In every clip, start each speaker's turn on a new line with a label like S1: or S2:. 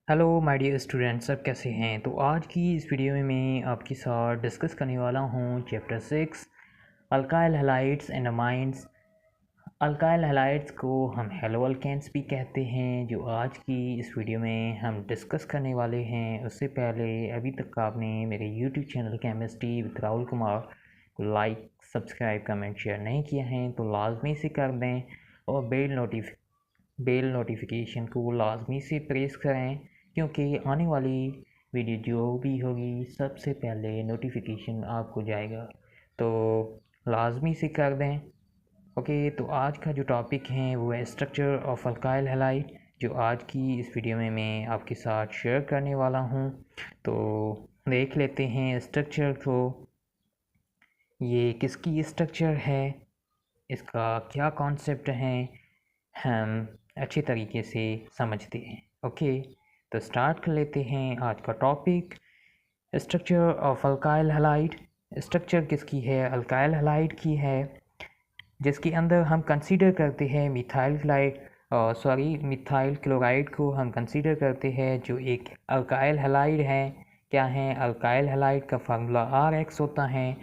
S1: Hello my dear students, सब कैसे हैं। तो आज की इस वीडियो में मैं आपके साथ डिस्कस करने वाला हूं chapter 6 alkyl halides and amines. Alkyl halides को हम हेलो अल्केन्स भी कहते हैं, जो आज की इस वीडियो में हम डिस्कस करने वाले हैं। उससे पहले अभी तक आपने मेरे YouTube channel chemistry with Rahul Kumar को लाइक, सब्सक्राइब, कमेंट, शेयर नहीं किया है तो लाजमी से कर दें और बेल नोटिफिकेशन को लाजमी से प्रेस करें, क्योंकि आने वाली वीडियो जो भी होगी सबसे पहले नोटिफिकेशन आपको जाएगा, तो लाजमी से कर दें। ओके, तो आज का जो टॉपिक है वो है स्ट्रक्चर ऑफ अल्काइल हैलाइड, जो आज की इस वीडियो में मैं आपके साथ शेयर करने वाला हूँ। तो देख लेते हैं स्ट्रक्चर को। ये किसकी स्ट्रक्चर है, इसका क्या कॉन्सेप्ट है, हम अच्छे तरीके से समझते हैं। ओके, तो स्टार्ट कर लेते हैं आज का topic, structure of alkyl halide. Structure किसकी है? अल्काइल हैलाइड की है, जिसके अंदर हम कंसीडर करते हैं मिथाइल क्लोराइड को हम कंसीडर करते हैं, जो एक अल्काइल हैलाइड है। क्या है? अल्काइल हैलाइड का फार्मूला RX होता है।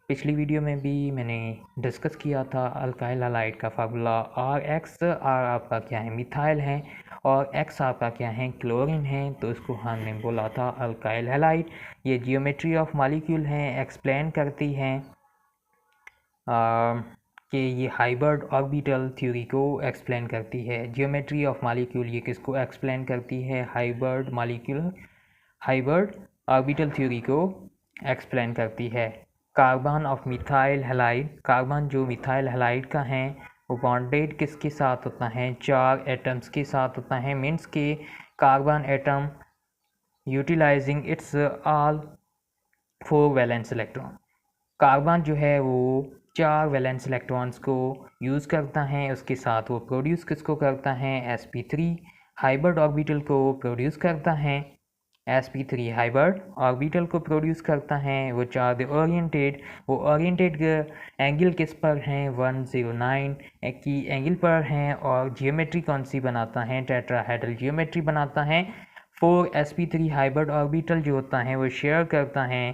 S1: पिछली वीडियो में भी मैंने डिस्कस किया था अल्काइल हैलाइड का फार्मूला RX। R आपका क्या है? मिथाइल है, और X आपका क्या है? क्लोरीन है। तो इसको हमने बोला था अल्काइल हैलाइड। ये जियोमेट्री ऑफ मॉलिक्यूल है, एक्सप्लेन करती है कि ये हाइब्रिड ऑर्बिटल थ्योरी को एक्सप्लेन करती है। जियोमेट्री ऑफ मॉलिक्यूल ये किसको एक्सप्लेन करती है? हाइब्रिड ऑर्बिटल थ्योरी को एक्सप्लेन करती है। Carbon of methyl halide, carbon जो मिथाइल हैलाइड का है वो बॉन्डेड किसके साथ होता है? 4 एटम्स के साथ होता है। मीन्स के carbon atom utilizing its all 4 valence electron. Carbon जो है वो 4 वैलेंस इलेक्ट्रॉन्स को यूज़ करता है, उसके साथ वो प्रोड्यूस किसको करता है? sp3 हाइब्रिड ऑर्बिटल को प्रोड्यूस करता है। sp3 हाइब्रिड ऑर्बिटल को प्रोड्यूस करता है। वो चार्ज ओरिएंटेड, वो ओरिएंटेड एंगल किस पर है? 109 की एंगल पर है। और जियोमेट्री कौन सी बनाता है? टेट्राहेड्रल जियोमेट्री बनाता है। 4sp3 हाइब्रिड ऑर्बिटल जो होता है वो शेयर करता है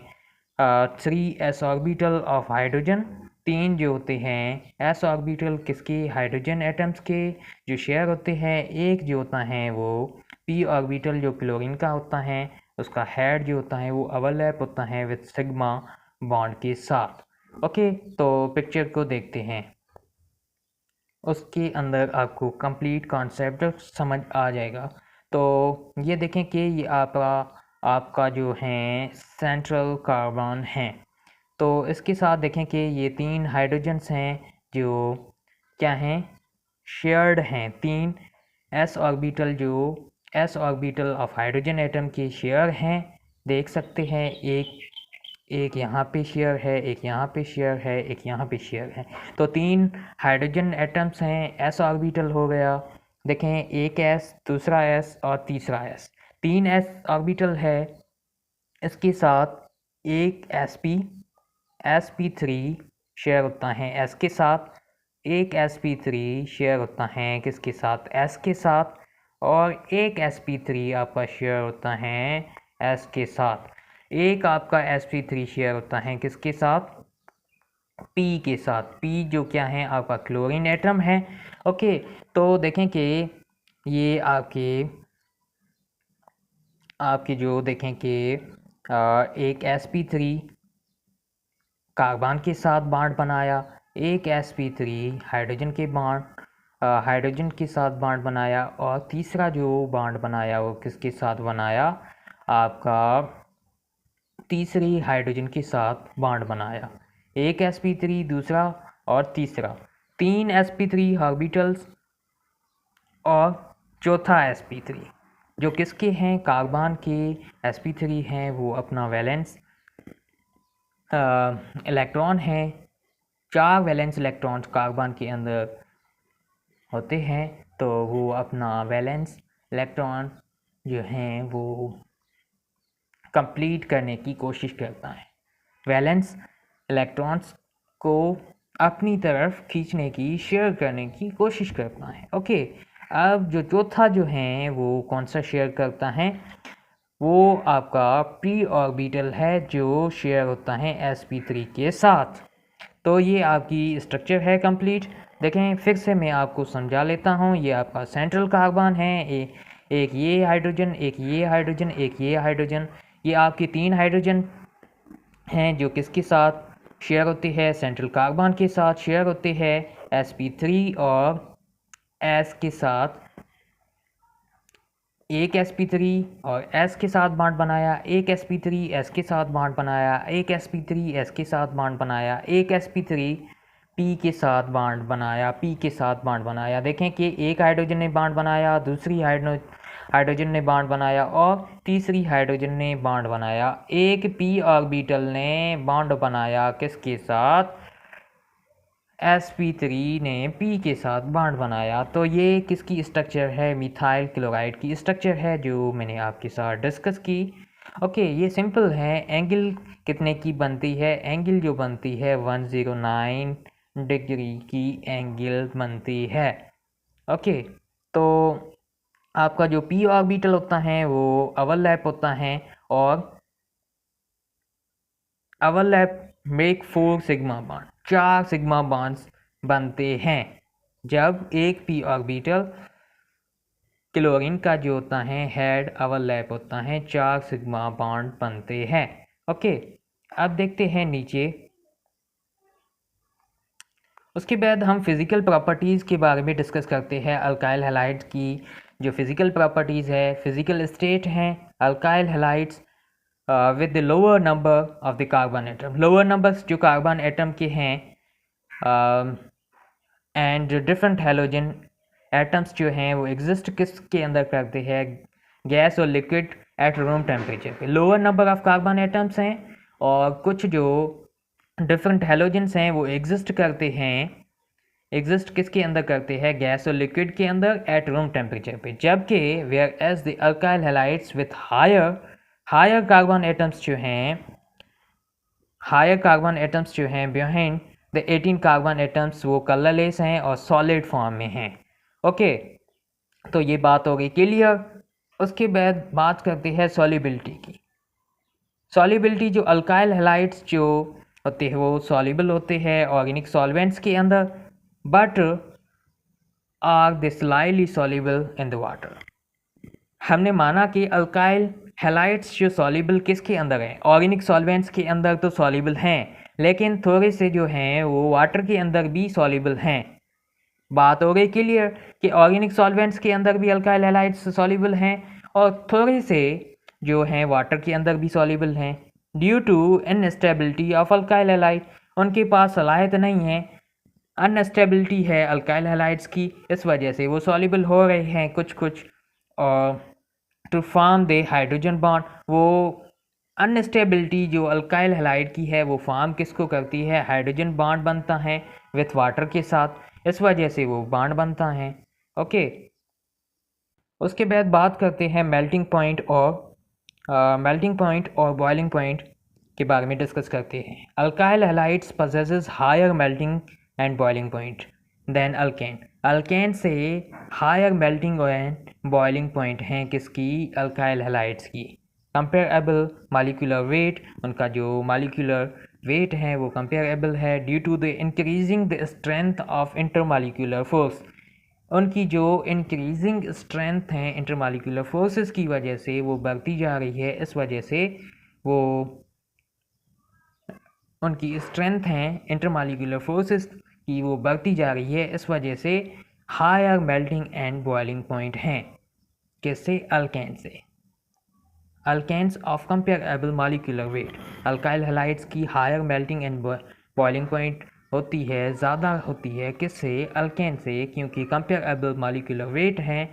S1: 3s ऑर्बिटल ऑफ हाइड्रोजन। 3 जो होते हैं s ऑर्बिटल किसके? हाइड्रोजन एटम्स के जो शेयर होते हैं। एक जो होता है वो p ऑर्बिटल जो क्लोरीन का होता है, उसका हेड जो होता है वो ओवरलैप होता है विद सिग्मा बॉन्ड के साथ। ओके, तो पिक्चर को देखते हैं, उसके अंदर आपको कंप्लीट कॉन्सेप्ट समझ आ जाएगा। तो ये देखें कि ये आपका जो है सेंट्रल कार्बन है। तो इसके साथ देखें कि ये 3 हाइड्रोजन्स हैं जो क्या हैं? शेयर्ड हैं। 3 s ऑर्बिटल जो s orbital of hydrogen atom के शेयर हैं। देख सकते हैं, एक एक यहाँ पे शेयर है, एक यहाँ पे शेयर है, एक यहाँ पे शेयर है। तो 3 हाइड्रोजन एटम्स हैं। s ऑर्बिटल हो गया, देखें, एक s, दूसरा s और तीसरा s। 3 s ऑर्बिटल है, इसके साथ एक sp3 शेयर होता है s के साथ। एक sp3 शेयर होता है किसके साथ? s के साथ। और एक sp3 आपका शेयर होता है s के साथ। एक आपका sp3 शेयर होता है किसके साथ? p के साथ। p जो क्या है? आपका क्लोरीन एटम है। ओके, तो देखें कि ये आपके जो देखें कि एक sp3 कार्बन के साथ बॉन्ड बनाया, एक sp3 हाइड्रोजन के साथ बॉन्ड बनाया, और तीसरा जो बॉन्ड बनाया वो किसके साथ बनाया? आपका तीसरी हाइड्रोजन के साथ बॉन्ड बनाया। एक sp3, दूसरा और तीसरा, 3 sp3 ऑर्बिटल्स, और चौथा sp3 जो किसके हैं? कार्बन के sp3 हैं, वो अपना वैलेंस इलेक्ट्रॉन है। 4 वैलेंस इलेक्ट्रॉन्स कार्बन के अंदर होते हैं, तो वो अपना वैलेंस इलेक्ट्रॉन जो हैं वो कंप्लीट करने की कोशिश करता है। वैलेंस इलेक्ट्रॉन्स को अपनी तरफ खींचने की, शेयर करने की कोशिश करता है। ओके, अब जो चौथा जो है वो कौन सा शेयर करता है, वो आपका पी ऑर्बिटल है जो शेयर होता है sp3 के साथ। तो ये आपकी स्ट्रक्चर है कंप्लीट। देखें फिर से मैं आपको समझा लेता हूँ। ये आपका सेंट्रल कार्बन है, एक ये हाइड्रोजन, एक ये हाइड्रोजन, एक ये हाइड्रोजन। ये आपकी 3 हाइड्रोजन हैं जो किसके साथ शेयर होती है, सेंट्रल कार्बन के साथ शेयर होती है sp3 और S के साथ। एक sp3 और S के साथ बॉन्ड बनाया, एक sp3 S के साथ बॉन्ड बनाया, एक sp3 S के साथ बॉन्ड बनाया, एक sp3 P के साथ बॉन्ड बनाया, P के साथ बॉन्ड बनाया। देखें कि एक हाइड्रोजन ने बॉन्ड बनाया, दूसरी हाइड्रोजन ने बॉन्ड बनाया और तीसरी हाइड्रोजन ने बॉन्ड बनाया। एक p ऑर्बिटल ने बॉन्ड बनाया किसके साथ, sp3 ने p के साथ बॉन्ड बनाया। तो ये किसकी स्ट्रक्चर है, मिथाइल क्लोराइड की स्ट्रक्चर है जो मैंने आपके साथ डिस्कस की। ओके, ये सिंपल है। एंगल कितने की बनती है, एंगल जो बनती है 109 डिग्री की एंगल बनती है। ओके, तो आपका जो p ऑर्बिटल होता है वो ओवरलैप होता है और overlap make 4 sigma bond, 4 sigma bonds बनते हैं जब एक p ऑर्बिटल क्लोरीन का जो होता है हेड ओवरलैप होता है, 4 सिग्मा बॉन्ड बनते हैं। ओके, अब देखते हैं नीचे। उसके बाद हम फिज़िकल प्रॉपर्टीज़ के बारे में डिस्कस करते हैं। अल्काइल हैलाइड्स की जो फिज़िकल प्रॉपर्टीज़ है, फिज़िकल स्टेट हैं alkyl halides with the lower number of the carbon atom. Lower numbers जो कार्बन एटम के हैं एंड डिफरेंट हैलोजन एटम्स जो हैं वो एग्जिस्ट किसके अंदर करते हैं, गैस और लिक्विड एट रूम टेम्परेचर पे। Lower number of carbon atoms हैं और कुछ जो डिफरेंट हैलोजेंस हैं वो एग्जिस्ट करते हैं, एग्जिस्ट किसके अंदर करते हैं, गैस और लिक्विड के अंदर एट रूम टेम्परेचर पे। जबकि whereas the alkyl halides with higher carbon atoms जो हैं, हायर कार्बन एटम्स जो हैं बिहाइंड द 18 कार्बन एटम्स, वो कलरलेस हैं और सॉलिड फॉर्म में हैं। ओके, तो ये बात हो गई क्लियर। उसके बाद बात करते हैं सॉल्युबिलिटी की। सॉल्युबिलिटी जो अल्काइल हैलाइड्स जो होते हैं वो सॉल्युबल होते हैं ऑर्गेनिक सॉल्वेंट्स के अंदर, but are they slightly soluble in the water. हमने माना कि अल्काइल हैलाइड्स जो सॉल्युबल किसके अंदर हैं, ऑर्गेनिक सॉल्वेंट्स के अंदर तो सॉल्युबल हैं, लेकिन थोड़े से जो हैं वो वाटर के अंदर भी सॉल्युबल हैं। बात हो गई क्लियर कि ऑर्गेनिक सॉल्वेंट्स के अंदर भी अल्काइल हैलाइड्स सॉल्युबल हैं और थोड़े से जो हैं वाटर के अंदर भी सॉल्युबल हैं। Due to instability of alkyl halide, उनके पास सलाहियत नहीं है, अनस्टेबिलिटी है अल्काइल हैलाइड्स की, इस वजह से वो सॉल्युबल हो रहे हैं कुछ कुछ। और to form the hydrogen bond, वो अनस्टेबिलिटी जो अल्काइल हैलाइड की है वो फॉर्म किसको करती है, हाइड्रोजन बॉन्ड बनता है विथ वाटर के साथ, इस वजह से वो बॉन्ड बनता है। ओके, उसके बाद बात करते हैं मेल्टिंग पॉइंट और बॉइलिंग पॉइंट के बारे में डिस्कस करते हैं। Alkyl halides possesses higher melting and boiling point than alkane. Alkane से higher melting and boiling point हैं किसकी, अल्काइल हैलाइड्स की। कंपेरेबल मॉलिक्यूलर वेट, उनका जो मॉलिक्यूलर वेट है वो कंपेरेबल है due to the increasing the strength of intermolecular force. उनकी जो इंक्रीजिंग स्ट्रेंथ है इंटरमॉलिक्यूलर फोर्सेस की वजह से वो बढ़ती जा रही है, इस वजह से वो उनकी स्ट्रेंथ है इंटरमॉलिक्यूलर फोर्सेस की वो बढ़ती जा रही है, इस वजह से higher melting and boiling point हैं किससे, अल्केन से। Alkanes of comparable molecular weight, alkyl halides की higher melting and boiling point होती है, ज़्यादा होती है किससे, अल्केन से, क्योंकि कंपेरेबल मॉलिक्यूलर वेट है।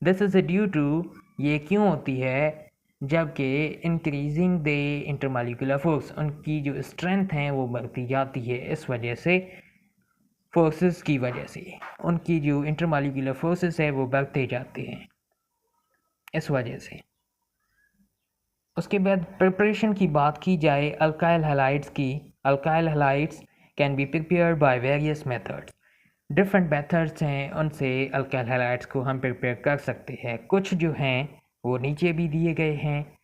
S1: दिस इज़ ड्यू टू, ये क्यों होती है, जबकि इंक्रीजिंग द इंटरमॉलिक्यूलर फोर्स, उनकी जो स्ट्रेंथ है वो बढ़ती जाती है, इस वजह से फोर्सेस की वजह से उनकी जो इंटरमॉलिक्यूलर फोर्सेस है वो बढ़ते जाते हैं, इस वजह से। उसके बाद प्रिपरेशन की बात की जाए अल्काइल हैलाइड्स की, alkyl halides can be prepared by various methods. Different methods हैं, उनसे अल्काइल हैलाइड्स को हम प्रिपेयर कर सकते हैं। कुछ जो हैं वो नीचे भी दिए गए हैं।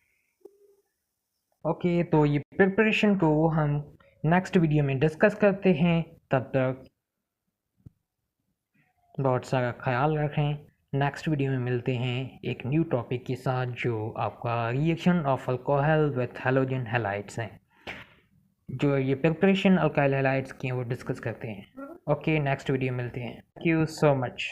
S1: ओके, तो ये प्रिपरेशन को हम नेक्स्ट वीडियो में डिस्कस करते हैं। तब तक बहुत सारा ख्याल रखें। नेक्स्ट वीडियो में मिलते हैं एक न्यू टॉपिक के साथ, जो आपका reaction of alcohol with halogen halides हैं। जो ये प्रिपरेशन अल्काइल हैलाइड्स की हैं वो डिस्कस करते हैं। ओके, नेक्स्ट वीडियो मिलते हैं। Thank you so much.